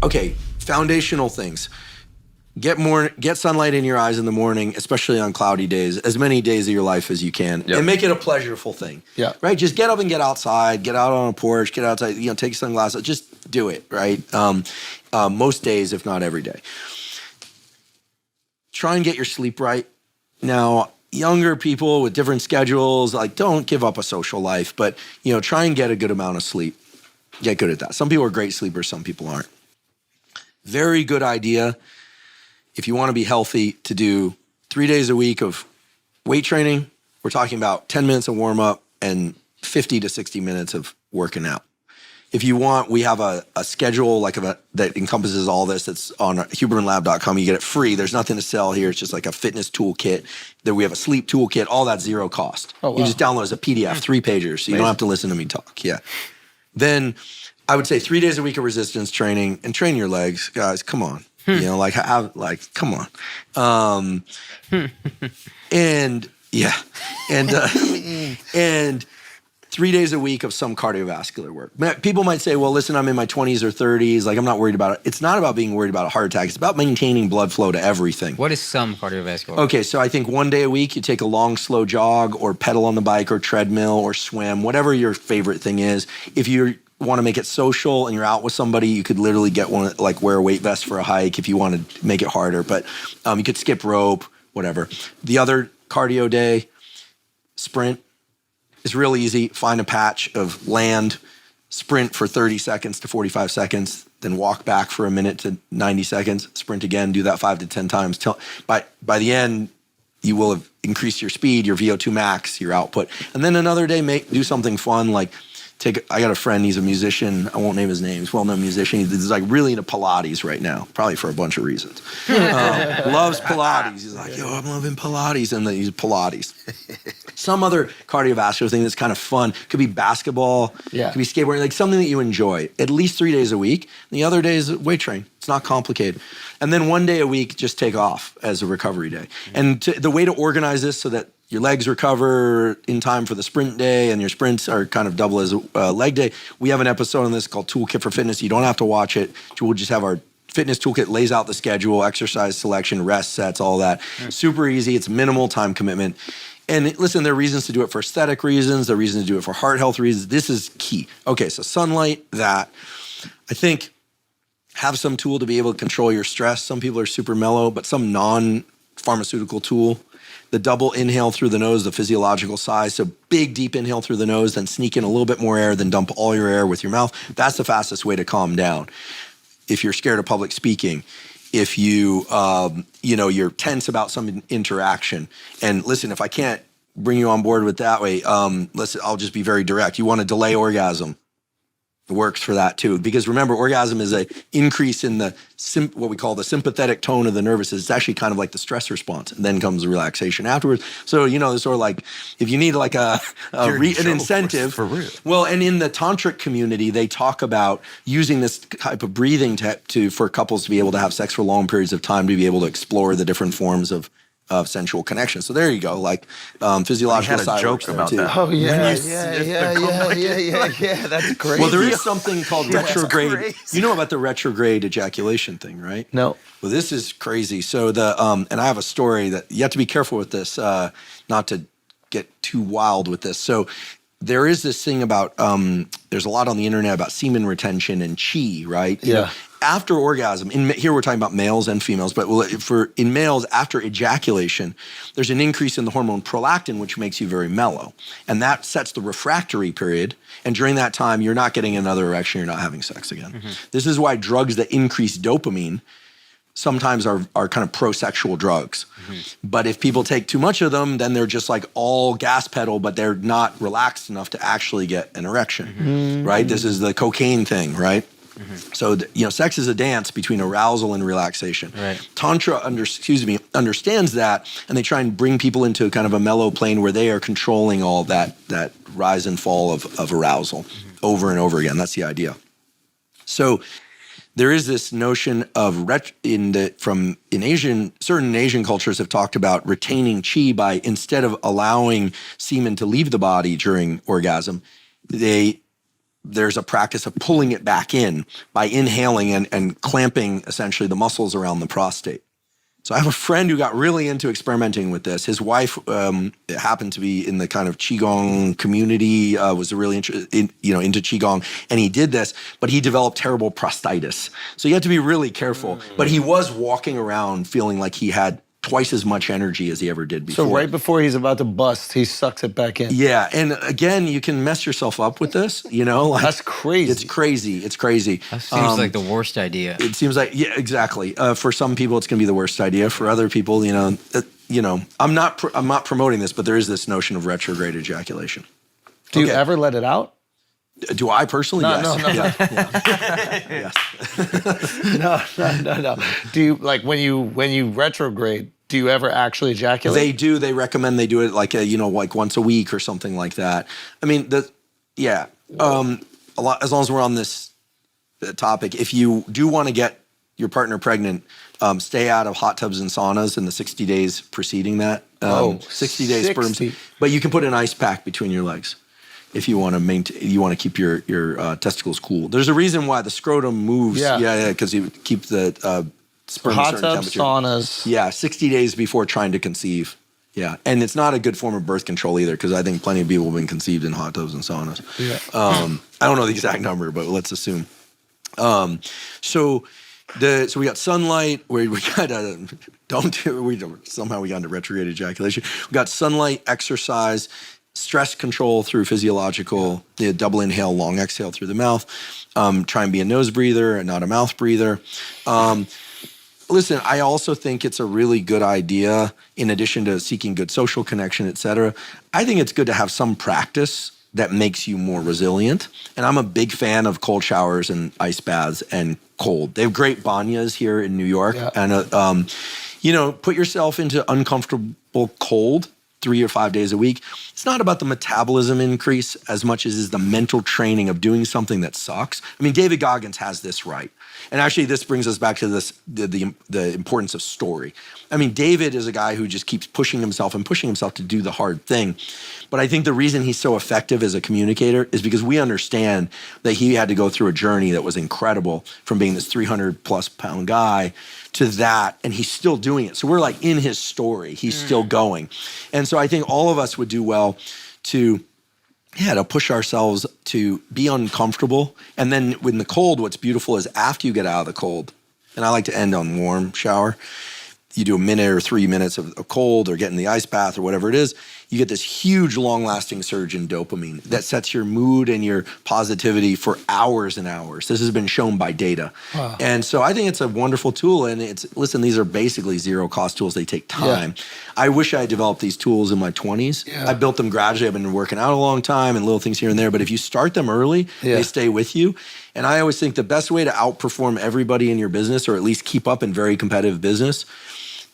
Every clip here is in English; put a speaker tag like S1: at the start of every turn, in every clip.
S1: Okay, foundational things. Get sunlight in your eyes in the morning, especially on cloudy days, as many days of your life as you can, and make it a pleasurable thing.
S2: Yeah.
S1: Right? Just get up and get outside, get out on a porch, get outside, take sunglasses, just do it, right? Most days, if not every day. Try and get your sleep right. Now, younger people with different schedules, don't give up a social life, but, try and get a good amount of sleep. Get good at that. Some people are great sleepers, some people aren't. Very good idea, if you want to be healthy, to do 3 days a week of weight training. We're talking about 10 minutes of warm up and 50 to 60 minutes of working out. If you want, we have a schedule that encompasses all this. It's on hubermanlab.com. You get it free. There's nothing to sell here. It's just like a fitness toolkit. Then we have a sleep toolkit. All that's zero cost. Oh, wow. You just download it as a PDF, 3-pager, so you don't have to listen to me talk. Yeah. Then I would say 3 days a week of resistance training, and train your legs, guys. Come on. Come on. And 3 days a week of some cardiovascular work. People might say, well, listen, I'm in my 20s or 30s. I'm not worried about it. It's not about being worried about a heart attack. It's about maintaining blood flow to everything.
S3: What is some cardiovascular work?
S1: Okay, so I think 1 day a week, you take a long, slow jog or pedal on the bike or treadmill or swim, whatever your favorite thing is. If you want to make it social and you're out with somebody, you could literally get one, wear a weight vest for a hike if you want to make it harder. But you could skip rope, whatever. The other cardio day, sprint. It's real easy. Find a patch of land, sprint for 30 seconds to 45 seconds, then walk back for a minute to 90 seconds, sprint again, do that 5 to 10 times. By the end, you will have increased your speed, your VO2 max, your output. And then another day, do something fun, I got a friend, he's a musician. I won't name his name. He's a well-known musician. He's really into Pilates right now, probably for a bunch of reasons. Loves Pilates. He's like, yo, I'm loving Pilates. And then he's Pilates. Some other cardiovascular thing that's kind of fun. Could be basketball. Could be skateboarding. Something that you enjoy. At least 3 days a week. And the other day is weight train. It's not complicated. And then 1 day a week, just take off as a recovery day. And the way to organize this so that your legs recover in time for the sprint day and your sprints are kind of double as a leg day. We have an episode on this called Toolkit for Fitness. You don't have to watch it. We'll just have our fitness toolkit, lays out the schedule, exercise selection, rest sets, all that. Super easy. It's minimal time commitment. And listen, there are reasons to do it for aesthetic reasons. There are reasons to do it for heart health reasons. This is key. Okay, so sunlight, that. I think have some tool to be able to control your stress. Some people are super mellow, but some non-pharmaceutical tool. The double inhale through the nose, the physiological size. So big, deep inhale through the nose, then sneak in a little bit more air, then dump all your air with your mouth. That's the fastest way to calm down. If you're scared of public speaking, if you're tense about some interaction. And listen, if I can't bring you on board with that way, listen, I'll just be very direct. You want to delay orgasm. It works for that too. Because remember, orgasm is an increase in what we call the sympathetic tone of the nervous system. It's actually kind of like the stress response. And then comes the relaxation afterwards. So, it's sort of if you need an incentive.
S2: For real.
S1: Well, and in the tantric community, they talk about using this type of breathing for couples to be able to have sex for long periods of time, to be able to explore the different forms of sensual connection. So there you go, physiological side.
S2: I had a joke about
S1: too.
S2: that.
S4: Oh yeah, that's great.
S1: Well, there is something called retrograde. You know about the retrograde ejaculation thing, right?
S4: No.
S1: Well, this is crazy. So and I have a story that you have to be careful with this, not to get too wild with this. So there is this thing about, there's a lot on the internet about semen retention and chi, right?
S4: Yeah.
S1: After orgasm, here we're talking about males and females, but in males, after ejaculation, there's an increase in the hormone prolactin, which makes you very mellow. And that sets the refractory period. And during that time, you're not getting another erection, you're not having sex again. Mm-hmm. This is why drugs that increase dopamine sometimes are kind of pro-sexual drugs. Mm-hmm. But if people take too much of them, then they're just all gas pedal, but they're not relaxed enough to actually get an erection, mm-hmm. right? This is the cocaine thing, right? Mm-hmm. So, sex is a dance between arousal and relaxation. Right. Tantra understands that, and they try and bring people into kind of a mellow plane where they are controlling all that rise and fall of arousal mm-hmm. over and over again. That's the idea. So there is this notion of certain Asian cultures have talked about retaining chi by, instead of allowing semen to leave the body during orgasm, they there's a practice of pulling it back in by inhaling and clamping essentially the muscles around the prostate. So I have a friend who got really into experimenting with this. His wife happened to be in the kind of Qigong community, was really into Qigong, and he did this, but he developed terrible prostatitis. So you have to be really careful. But he was walking around feeling like he had twice as much energy as he ever did before.
S2: So right before he's about to bust, he sucks it back in.
S1: Yeah, and again, you can mess yourself up with this, like,
S2: that's crazy.
S1: It's crazy. It's crazy.
S3: That seems like the worst idea.
S1: It seems like, yeah, exactly. For some people, it's going to be the worst idea. For other people, I'm not promoting this, but there is this notion of retrograde ejaculation.
S2: Do you ever let it out?
S1: Do I personally?
S2: No,
S1: yes.
S2: No. Do you, like, when you retrograde, do you ever actually ejaculate?
S1: They do. They recommend they do it like once a week or something like that. I mean, a lot, as long as we're on this topic, if you do want to get your partner pregnant, stay out of hot tubs and saunas in the 60 days preceding that. 60 days sperm. But you can put an ice pack between your legs if you want to keep your testicles cool. There's a reason why the scrotum moves. Yeah, because you keep the sperm at a certain temperature.
S2: Hot tubs, saunas.
S1: Yeah, 60 days before trying to conceive. Yeah, and it's not a good form of birth control either, because I think plenty of people have been conceived in hot tubs and saunas. Yeah. I don't know the exact number, but let's assume. So we got sunlight. We got somehow we got into retrograde ejaculation. We got sunlight, exercise, stress control through physiological, double inhale, long exhale through the mouth. Try and be a nose breather and not a mouth breather. Listen, I also think it's a really good idea, in addition to seeking good social connection, et cetera. I think it's good to have some practice that makes you more resilient. And I'm a big fan of cold showers and ice baths and cold. They have great banyas here in New York. Yeah. And, put yourself into uncomfortable cold 3 or 5 days a week. It's not about the metabolism increase as much as is the mental training of doing something that sucks. I mean, David Goggins has this right. And actually, this brings us back to the importance of story. I mean, David is a guy who just keeps pushing himself to do the hard thing. But I think the reason he's so effective as a communicator is because we understand that he had to go through a journey that was incredible, from being this 300+ pound guy to that, and he's still doing it. So we're like in his story, he's still going. And so I think all of us would do well to push ourselves to be uncomfortable. And then in the cold, what's beautiful is after you get out of the cold, and I like to end on warm shower, you do a minute or 3 minutes of cold or get in the ice bath or whatever it is, you get this huge long-lasting surge in dopamine that sets your mood and your positivity for hours and hours. This has been shown by data. Wow. And so I think it's a wonderful tool. And these are basically zero-cost tools. They take time. Yeah. I wish I had developed these tools in my 20s. Yeah. I built them gradually. I've been working out a long time and little things here and there. But if you start them early, they stay with you. And I always think the best way to outperform everybody in your business, or at least keep up in very competitive business,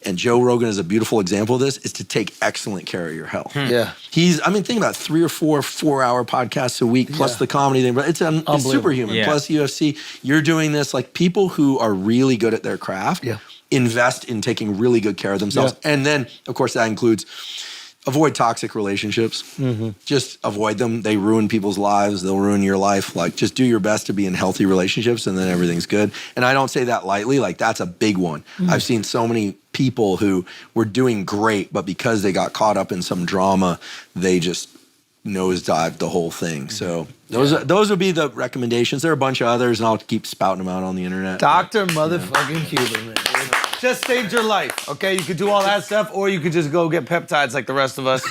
S1: and Joe Rogan is a beautiful example of this, is to take excellent care of your health. Yeah. Think about 3 or 4 4-hour podcasts a week, plus the comedy thing. But it's superhuman. Yeah. Plus UFC. You're doing this, like, people who are really good at their craft invest in taking really good care of themselves. Yeah. And then, of course, that includes avoid toxic relationships. Mm-hmm. Just avoid them. They ruin people's lives. They'll ruin your life. Like, just do your best to be in healthy relationships, and then everything's good. And I don't say that lightly. Like, that's a big one. Mm-hmm. I've seen so many people who were doing great, but because they got caught up in some drama, they just nosedived the whole thing. So those would be the recommendations. There are a bunch of others, and I'll keep spouting them out on the internet.
S2: Dr. Motherfucking Huberman. Just saved your life, okay? You could do all that stuff, or you could just go get peptides like the rest of us.